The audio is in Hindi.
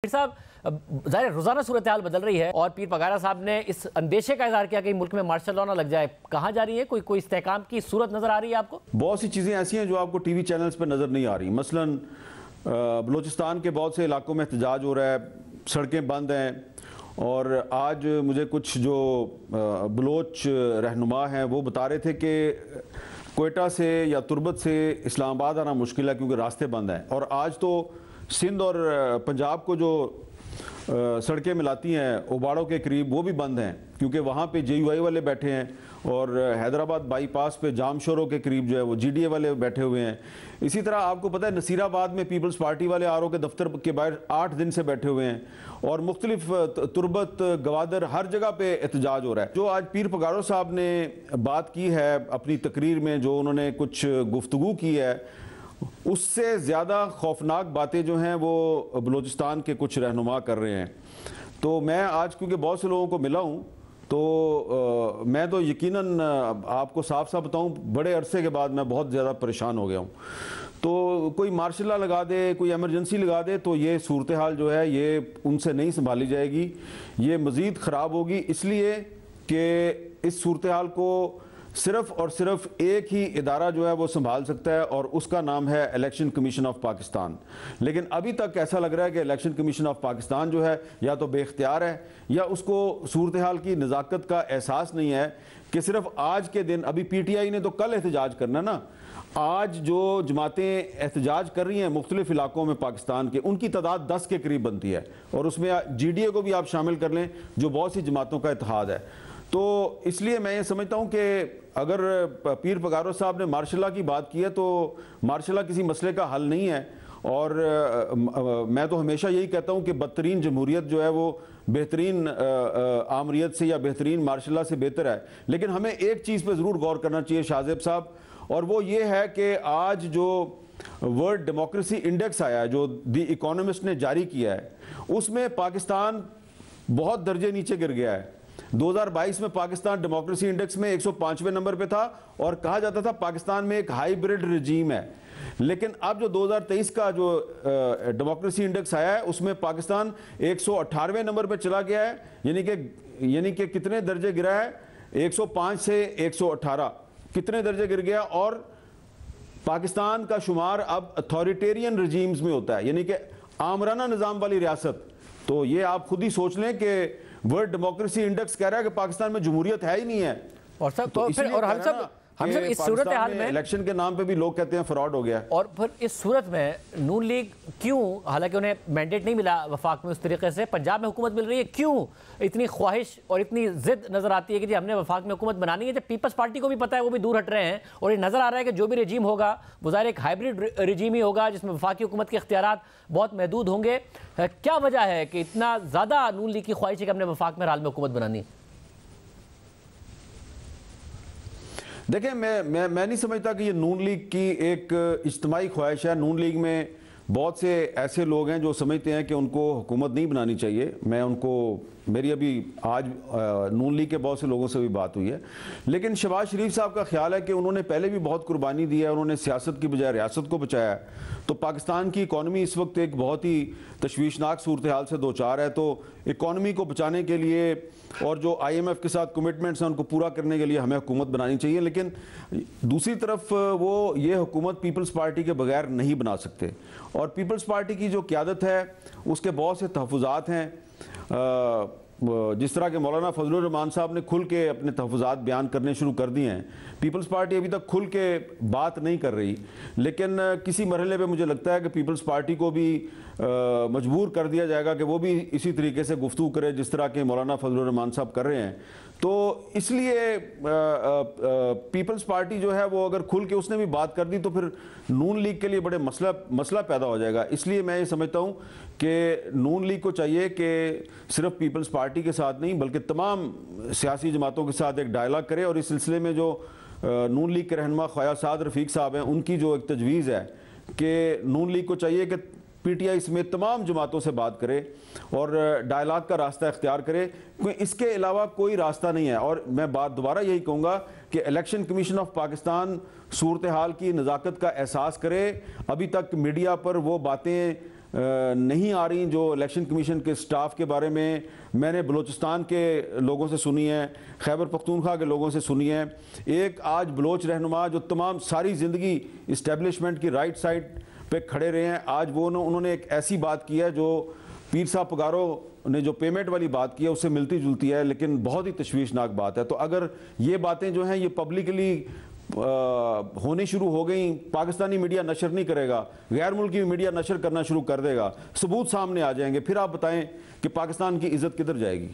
साहब, ज़ाहिर रोज़ाना सूरत हाल बदल रही है और पीर पगारा साहब ने इस अंदेशे का इज़हार किया कि मुल्क में मार्शल लॉ ना लग जाए। कहाँ जा रही है? कोई इस्तेहकाम की सूरत नज़र आ रही है आपको? बहुत सी चीज़ें ऐसी हैं जो आपको टीवी चैनल्स पर नज़र नहीं आ रही। मसलन बलूचिस्तान के बहुत से इलाकों में एहतजाज हो रहा है, सड़कें बंद हैं। और आज मुझे कुछ जो बलोच रहनुमा हैं वो बता रहे थे कि कोयटा से या तुर्बत से इस्लामाबाद आना मुश्किल है क्योंकि रास्ते बंद हैं। और आज तो सिंध और पंजाब को जो सड़कें मिलाती हैं ओबाड़ों के करीब वो भी बंद हैं क्योंकि वहाँ पे JUI वाले बैठे हैं और हैदराबाद बाईपास पे जामशोरों के करीब जो है वो GDA वाले बैठे हुए हैं। इसी तरह आपको पता है नसीराबाद में पीपल्स पार्टी वाले RO के दफ्तर के बाहर 8 दिन से बैठे हुए हैं और मुख्तलिफ तुर्बत गवादर हर जगह पे एहतजाज हो रहा है। जो आज पीर पगारो साहब ने बात की है अपनी तकरीर में, जो उन्होंने कुछ गुफ्तगू की है, उससे ज़्यादा खौफनाक बातें जो हैं वो बलूचिस्तान के कुछ रहनुमा कर रहे हैं। तो मैं आज क्योंकि बहुत से लोगों को मिला हूँ तो मैं तो यकीनन आपको साफ साफ बताऊँ, बड़े अरसे के बाद मैं बहुत ज़्यादा परेशान हो गया हूँ। तो कोई मार्शल लॉ लगा दे, कोई एमरजेंसी लगा दे तो ये सूरत हाल जो है ये उनसे नहीं संभाली जाएगी, ये मज़ीद ख़राब होगी। इसलिए कि इस सूरत हाल को सिर्फ और सिर्फ एक ही इदारा जो है वो संभाल सकता है और उसका नाम है इलेक्शन कमीशन ऑफ पाकिस्तान। लेकिन अभी तक ऐसा लग रहा है कि इलेक्शन कमीशन ऑफ पाकिस्तान जो है या तो बेख्तियार है या उसको सूरत हाल की नज़ाकत का एहसास नहीं है कि सिर्फ आज के दिन, अभी PTI ने तो कल एहतजाज करना ना, आज जो जमातें एहतजाज कर रही हैं मुख्तलिफ इलाकों में पाकिस्तान के, उनकी तादाद 10 के करीब बनती है और उसमें GDA को भी आप शामिल कर लें जो बहुत सी जमातों का इत्तेहाद है। तो इसलिए मैं ये समझता हूँ कि अगर पीर पगारो साहब ने मार्शल लॉ की बात की है तो मार्शल लॉ किसी मसले का हल नहीं है। और मैं तो हमेशा यही कहता हूँ कि बदतरीन जमहूरियत जो है वो बेहतरीन आमरीत से या बेहतरीन मार्शल लॉ से बेहतर है। लेकिन हमें एक चीज़ पर ज़रूर गौर करना चाहिए शाहजेब साहब, और वो ये है कि आज जो वर्ल्ड डेमोक्रेसी इंडेक्स आया है जो दी इकोनॉमिस्ट ने जारी किया है, उसमें पाकिस्तान बहुत दर्जे नीचे गिर गया है। 2022 में पाकिस्तान डेमोक्रेसी इंडेक्स में 105वें नंबर पे था और कहा जाता था पाकिस्तान में एक हाइब्रिड रिजीम है। लेकिन अब जो 2023 का जो डेमोक्रेसी इंडेक्स आया है उसमें पाकिस्तान 118वें नंबर पे चला गया है, यानी कि कितने दर्जे गिरा है, 105 से 118 कितने दर्जे गिर गया। और पाकिस्तान का शुमार अब अथॉरिटेरियन रिजीम्स में होता है, यानी कि आमराना निज़ाम वाली रियासत। तो ये आप खुद ही सोच लें कि वर्ल्ड डेमोक्रेसी इंडेक्स कह रहा है कि पाकिस्तान में जमहूरियत है ही नहीं है। और सब तो फिर और हम सब इस सूरत हाल में इलेक्शन के नाम पे भी लोग कहते हैं फ्रॉड हो गया। और फिर इस सूरत में नून लीग क्यों, हालांकि उन्हें मैंडेट नहीं मिला वफाक में उस तरीके से, पंजाब में हुकूमत मिल रही है, क्यों इतनी ख्वाहिश और इतनी जिद नजर आती है कि जी हमने वफाक में हुकूमत बनानी है, जब पीपल्स पार्टी को भी पता है, वो भी दूर हट रहे हैं और ये नजर आ रहा है कि जो भी रजीम होगा वो ज़ाहिर एक हाइब्रिड रजीम ही होगा जिसमें वफाकी हुकूमत के इख्तियारात बहुत महदूद होंगे। क्या वजह है कि इतना ज़्यादा नून लीग की ख्वाहिश है कि हमने वफाक में हाल में हुकूमत बनानी है? देखें, मैं नहीं समझता कि ये नून लीग की एक इज्तिमाई ख्वाहिश है। नून लीग में बहुत से ऐसे लोग हैं जो समझते हैं कि उनको हुकूमत नहीं बनानी चाहिए। मैं उनको, मेरी अभी आज नून लीग के बहुत से लोगों से भी बात हुई है, लेकिन शहबाज शरीफ साहब का ख्याल है कि उन्होंने पहले भी बहुत कुर्बानी दी है, उन्होंने सियासत की बजाय रियासत को बचाया है। तो पाकिस्तान की इकॉनमी इस वक्त एक बहुत ही तशवीशनाक सूरत हाल से दो चार है। तो इकॉनमी को बचाने के लिए और जो IMF के साथ कमिटमेंट्स हैं उनको पूरा करने के लिए हमें हुकूमत बनानी चाहिए। लेकिन दूसरी तरफ वो ये हुकूमत पीपल्स पार्टी के बगैर नहीं बना सकते और पीपल्स पार्टी की जो क़यादत है उसके बहुत से तहफ़्फ़ुज़ात हैं। जिस तरह के मौलाना फजलुर रहमान साहब ने खुल के अपने तहफ़्फ़ुज़ात बयान करने शुरू कर दिए हैं। पीपल्स पार्टी अभी तक खुल के बात नहीं कर रही, लेकिन किसी मरहले पे मुझे लगता है कि पीपल्स पार्टी को भी मजबूर कर दिया जाएगा कि वो भी इसी तरीके से गुफ्तगू करे जिस तरह के मौलाना फजलुर रहमान साहब कर रहे हैं। तो इसलिए पीपल्स पार्टी जो है वो अगर खुल के उसने भी बात कर दी तो फिर नून लीग के लिए बड़े मसला पैदा हो जाएगा। इसलिए मैं ये समझता हूँ कि नून लीग को चाहिए कि सिर्फ पीपल्स पार्टी के साथ नहीं बल्कि तमाम सियासी जमातों के साथ एक डायलॉग करे। और इस सिलसिले में जो नून लीग के रहनुमा ख्वाजा साद रफ़ीक साहब हैं, उनकी जो एक तजवीज़ है कि नून लीग को चाहिए कि PTI समेत तमाम जमातों से बात करे और डायलॉग का रास्ता इख्तियार करे, क्योंकि इसके अलावा कोई रास्ता नहीं है। और मैं बात दोबारा यही कहूँगा कि इलेक्शन कमीशन ऑफ पाकिस्तान सूरत हाल की नज़ाकत का एहसास करे। अभी तक मीडिया पर वो बातें नहीं आ रही जो इलेक्शन कमीशन के स्टाफ के बारे में मैंने बलूचिस्तान के लोगों से सुनी है, खैबर पख्तूनख्वा के लोगों से सुनी है। एक आज बलोच रहनुमा जो तमाम सारी ज़िंदगी इस्टेब्लिशमेंट की राइट साइड पे खड़े रहे हैं, आज वो उन्होंने एक ऐसी बात की है जो पीर साहब पगारो ने जो पेमेंट वाली बात की है उससे मिलती जुलती है, लेकिन बहुत ही तशवीशनाक बात है। तो अगर ये बातें जो हैं ये पब्लिकली होनी शुरू हो गई, पाकिस्तानी मीडिया नशर नहीं करेगा, गैर मुल्की मीडिया नशर करना शुरू कर देगा, सबूत सामने आ जाएंगे, फिर आप बताएं कि पाकिस्तान की इज्जत किधर जाएगी।